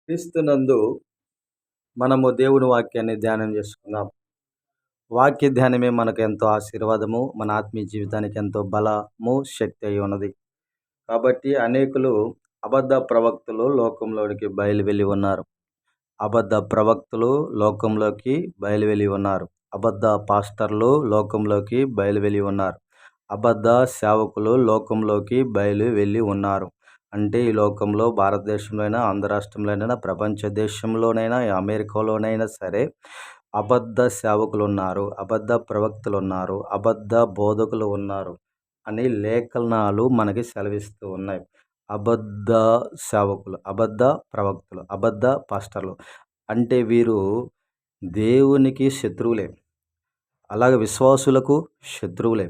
క్రీస్తునందు మనము దేవుని వాక్యాన్ని ధ్యానం చేసుకుందాం. వాక్య ధ్యానమే మనకు ఎంతో ఆశీర్వాదము, మన ఆత్మీయ జీవితానికి ఎంతో బలము, శక్తి అయి ఉన్నది. కాబట్టి అనేకులు అబద్ధ ప్రవక్తలు లోకంలోనికి బయలువెళ్ళి ఉన్నారు. అబద్ధ ప్రవక్తలు లోకంలోకి బయలువెళ్ళి ఉన్నారు. అబద్ధ పాస్టర్లు లోకంలోకి బయలువెళ్ళి ఉన్నారు. అబద్ధ సేవకులు లోకంలోకి బయలు వెళ్ళి ఉన్నారు. అంటే ఈ లోకంలో భారతదేశంలోనైనా, ఆంధ్ర రాష్ట్రంలోనైనా, ప్రపంచ దేశంలోనైనా, అమెరికాలోనైనా సరే అబద్ధ సేవకులు ఉన్నారు, అబద్ధ ప్రవక్తలు ఉన్నారు, అబద్ధ బోధకులు ఉన్నారు అని లేఖనాలు మనకి సెలవిస్తూ ఉన్నాయి. అబద్ధ సేవకులు, అబద్ధ ప్రవక్తలు, అబద్ధ పాస్టర్లు అంటే వీరు దేవునికి శత్రువులే. అలాగే విశ్వాసులకు శత్రువులే.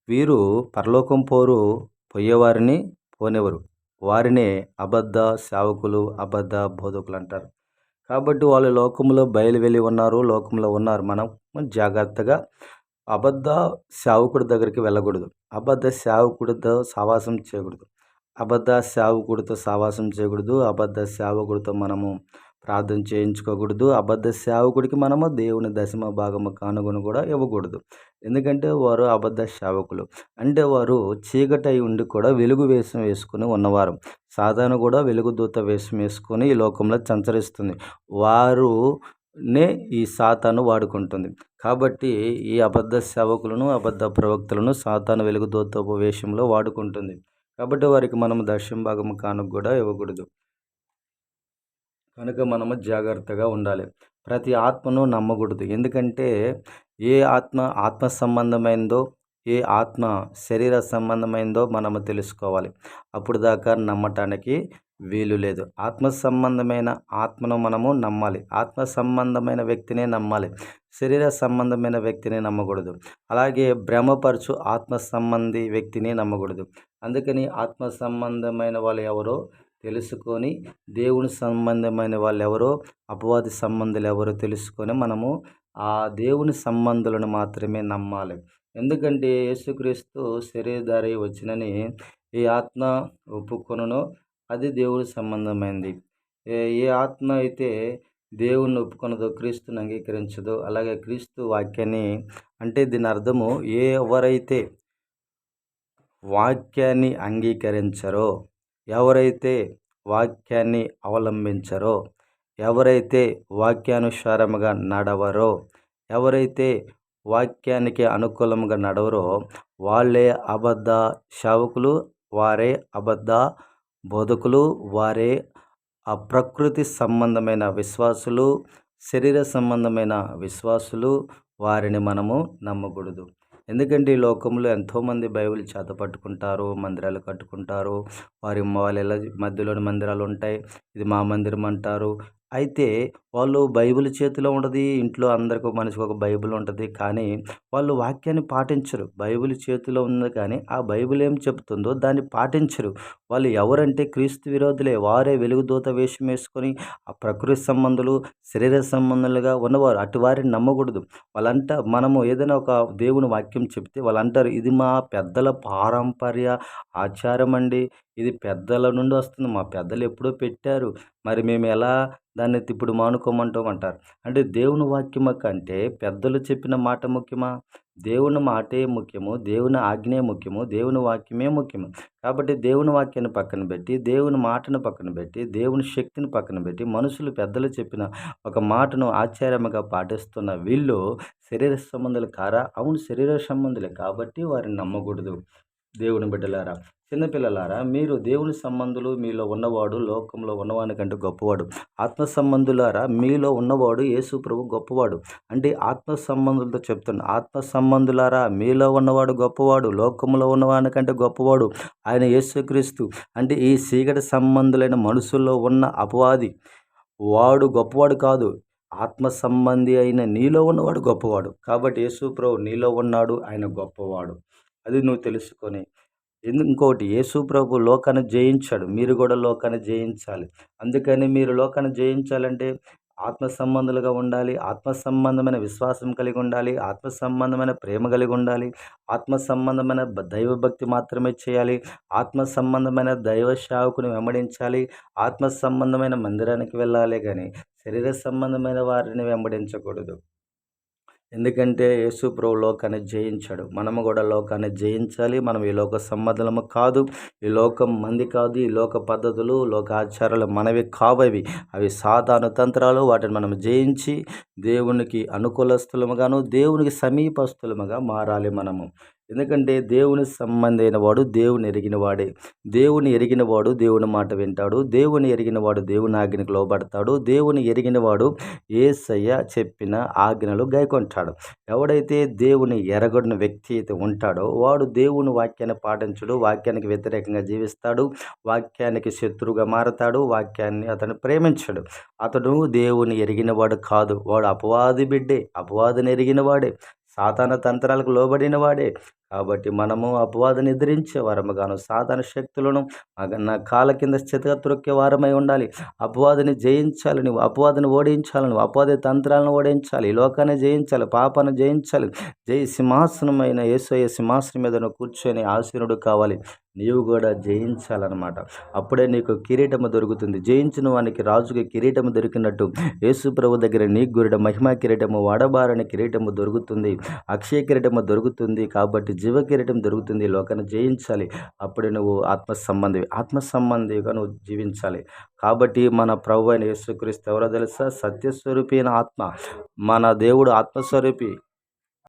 వీరు పరలోకం పోయేవారిని పోనివ్వరు. వారినే అబద్ధ సేవకులు, అబద్ధ బోధకులు అంటారు. కాబట్టి వాళ్ళు లోకంలో బయలువెళ్ళి ఉన్నారు, లోకంలో ఉన్నారు. మనం జాగ్రత్తగా అబద్ధ సేవకుడి దగ్గరికి వెళ్ళకూడదు. అబద్ధ సేవకుడితో సావాసం చేయకూడదు. అబద్ధ సేవకుడితో సావాసం చేయకూడదు. అబద్ధ సేవకుడితో మనము ప్రార్థన చేయించుకోకూడదు. అబద్ధ సేవకుడికి మనము దేవుని దశమ భాగము కానుకను కూడా ఇవ్వకూడదు. ఎందుకంటే వారు అబద్ధ సేవకులు. అంటే వారు చీకటి అయి ఉండి కూడా వెలుగు వేషం వేసుకుని ఉన్నవారు. సాతాను కూడా వెలుగుదూత వేషం వేసుకొని ఈ లోకంలో సంచరిస్తుంది. వారునే ఈ సాతాను వాడుకుంటుంది. కాబట్టి ఈ అబద్ధ సేవకులను, అబద్ధ ప్రవక్తలను సాతాను వెలుగుదూత వేషంలో వాడుకుంటుంది. కాబట్టి వారికి మనము దశమ భాగము కానుక కూడా ఇవ్వకూడదు. కనుక మనము జాగ్రత్తగా ఉండాలి. ప్రతి ఆత్మను నమ్మకూడదు. ఎందుకంటే ఏ ఆత్మ సంబంధమైందో, ఏ ఆత్మ శరీర సంబంధమైందో మనము తెలుసుకోవాలి. అప్పుడు దాకా నమ్మటానికి వీలు లేదు. ఆత్మ సంబంధమైన ఆత్మను మనము నమ్మాలి. ఆత్మ సంబంధమైన వ్యక్తినే నమ్మాలి. శరీర సంబంధమైన వ్యక్తిని నమ్మకూడదు. అలాగే భ్రమపరచు ఆత్మ సంబంధి వ్యక్తిని నమ్మకూడదు. అందుకని ఆత్మ సంబంధమైన వాళ్ళు ఎవరో తెలుసుకొని, దేవుని సంబంధమైన వాళ్ళు ఎవరో, అపవాది సంబంధులు ఎవరో తెలుసుకొని మనము ఆ దేవుని సంబంధులను మాత్రమే నమ్మాలి. ఎందుకంటే యేసుక్రీస్తు శరీరధారి వచ్చినని ఈ ఆత్మ ఒప్పుకొనునో అది దేవుని సంబంధమైంది. ఏ ఆత్మ అయితే దేవుణ్ణి ఒప్పుకొనదో క్రీస్తుని అంగీకరించదో, అలాగే క్రీస్తు వాక్యాన్ని అంటే దీని అర్థము ఎవరైతే వాక్యాన్ని అంగీకరించరో, ఎవరైతే వాక్యాన్ని అవలంబించరో, ఎవరైతే వాక్యానుసారముగా నడవరో, ఎవరైతే వాక్యానికి అనుకూలంగా నడవరో వాళ్ళే అబద్ధ సేవకులు, వారే అబద్ధ బోధకులు, వారే ఆ ప్రకృతి సంబంధమైన విశ్వాసులు, శరీర సంబంధమైన విశ్వాసులు. వారిని మనము నమ్మకూడదు. ఎందుకంటే ఈ లోకంలో ఎంతోమంది బైబిల్ చేతపట్టుకుంటారు, మందిరాలు కట్టుకుంటారు. వాళ్ళ మధ్యలోని మందిరాలు ఉంటాయి. ఇది మా మందిరం అంటారు. అయితే వాళ్ళు బైబిల్ చేతిలో ఉండదు. ఇంట్లో అందరికి మనిషికి ఒక బైబిల్ ఉంటుంది. కానీ వాళ్ళు వాక్యాన్ని పాటించరు. బైబిల్ చేతిలో ఉంది కానీ ఆ బైబిల్ ఏం చెప్తుందో దాన్ని పాటించరు. వాళ్ళు ఎవరంటే క్రీస్తు విరోధులే. వారే వెలుగుదూత వేషం వేసుకొని ఆ ప్రకృతి సంబంధులు, శరీర సంబంధులుగా ఉన్నవారు. అటు వారిని నమ్మకూడదు. మనము ఏదైనా ఒక దేవుని వాక్యం చెప్తే వాళ్ళంటారు, ఇది మా పెద్దల పారంపర్య ఆచారం అండి, ఇది పెద్దల నుండి వస్తుంది, మా పెద్దలు ఎప్పుడో పెట్టారు, మరి మేము ఎలా దాన్ని ఇప్పుడు మానుకోమంటాం అంటారు. అంటే దేవుని వాక్యము కంటే పెద్దలు చెప్పిన మాట ముఖ్యమా? దేవుని మాటే ముఖ్యము, దేవుని ఆజ్ఞే ముఖ్యము, దేవుని వాక్యమే ముఖ్యము. కాబట్టి దేవుని వాక్యాన్ని పక్కన పెట్టి, దేవుని మాటను పక్కన పెట్టి, దేవుని శక్తిని పక్కన పెట్టి, మనుషులు పెద్దలు చెప్పిన ఒక మాటను ఆచార్యముగా పాటిస్తున్న వీళ్ళు శరీర సంబంధులు కారా? అవును, శరీర సంబంధులే. కాబట్టి వారిని నమ్మకూడదు. దేవుని బిడ్డలారా, చిన్నపిల్లలారా, మీరు దేవుని సంబంధులు, మీలో ఉన్నవాడు లోకంలో ఉన్నవాని కంటే గొప్పవాడు. ఆత్మ సంబంధులారా, మీలో ఉన్నవాడు యేసు ప్రభు గొప్పవాడు. అంటే ఆత్మ సంబంధులతో చెప్తున్నా, ఆత్మ సంబంధులారా, మీలో ఉన్నవాడు గొప్పవాడు, లోకంలో ఉన్నవాని కంటే గొప్పవాడు ఆయన యేసుక్రీస్తు. అంటే ఈ చీకటి సంబంధులైన మనుషుల్లో ఉన్న అపవాది వాడు గొప్పవాడు కాదు. ఆత్మ సంబంధి అయిన నీలో ఉన్నవాడు గొప్పవాడు. కాబట్టి యేసు ప్రభు నీలో ఉన్నాడు, ఆయన గొప్పవాడు. అది నువ్వు తెలుసుకొని, ఇంకోటి, యేసు ప్రభు లోకాన్ని జయించాడు. మీరు కూడా లోకాన్ని జయించాలి. అందుకని మీరు లోకాన్ని జయించాలంటే ఆత్మ సంబంధులుగా ఉండాలి. ఆత్మ సంబంధమైన విశ్వాసం కలిగి ఉండాలి. ఆత్మ సంబంధమైన ప్రేమ కలిగి ఉండాలి. ఆత్మ సంబంధమైన దైవభక్తి మాత్రమే చేయాలి. ఆత్మ సంబంధమైన దైవ సేవకుని వెంబడించాలి. ఆత్మ సంబంధమైన మందిరానికి వెళ్ళాలి గాని శరీర సంబంధమైన వారిని వెంబడించకూడదు. ఎందుకంటే యేసు ప్రభు లోకాన్ని జయించాడు. మనము కూడా లోకాన్ని జయించాలి. మనం ఈ లోక సంబంధులము కాదు. ఈ లోకం మంది కాదు. ఈ లోక పద్ధతులు, లోక ఆచారాలు మనవి కావవి. అవి సాతాను తంత్రాలు. వాటిని మనం జయించి దేవునికి అనుకూలస్తులముగాను, దేవునికి సమీపస్తులముగా మారాలి మనము. ఎందుకంటే దేవుని సంబంధి అయిన వాడు దేవుని ఎరిగిన వాడే. దేవుని ఎరిగిన వాడు దేవుని మాట వింటాడు. దేవుని ఎరిగిన వాడు దేవుని ఆజ్ఞకు లోబడతాడు. దేవుని ఎరిగిన వాడు యేసయ్య చెప్పిన ఆజ్ఞలు గైకొంటాడు. ఎవడైతే దేవుని ఎరగడిన వ్యక్తి అయితే ఉంటాడో వాడు దేవుని వాక్యాన్ని పాటించడు. వాక్యానికి వ్యతిరేకంగా జీవిస్తాడు. వాక్యానికి శత్రువుగా మారతాడు. వాక్యాన్ని అతను ప్రేమించడు. అతడు దేవుని ఎరిగిన వాడు కాదు. వాడు అపవాది బిడ్డే. అపవాదిని ఎరిగిన వాడే. సాతాన తంత్రాలకు లోబడిన వాడే. కాబట్టి మనము అపవాదిని ఎదిరించే వారముగాను, సాతాన శక్తులను నా కాళ్ళ కింద స్థితిగా త్రొక్కే వారమై ఉండాలి. అపవాదిని జయించాలి. నువ్వు అపవాదిని ఓడించాలి. నువ్వు అపవాది తంత్రాలను ఓడించాలి. ఈ లోకాన్ని జయించాలి. పాపాన్ని జయించాలి. జై సింహాసనమైన యేసయ్య సింహాసనం మీద నువ్వు కూర్చొని ఆసీనుడు కావాలి. నీవు కూడా జయించాలన్నమాట. అప్పుడే నీకు కిరీటము దొరుకుతుంది. జయించిన వానికి రాజుకి కిరీటము దొరికినట్టు యేసు ప్రభు దగ్గర నీకు కూడా మహిమా కిరీటము, వాడబారని కిరీటము దొరుకుతుంది. అక్షయ కిరీటము దొరుకుతుంది. కాబట్టి జీవ కిరీటం దొరుకుతుంది. లోకాన్ని జయించాలి. అప్పుడే నువ్వు ఆత్మ సంబంధిగా నువ్వు జీవించాలి. కాబట్టి మన ప్రభు అయిన యేసుక్రీస్తు ఎవరో తెలుసా? సత్యస్వరూపి అయిన ఆత్మ. మన దేవుడు ఆత్మస్వరూపి.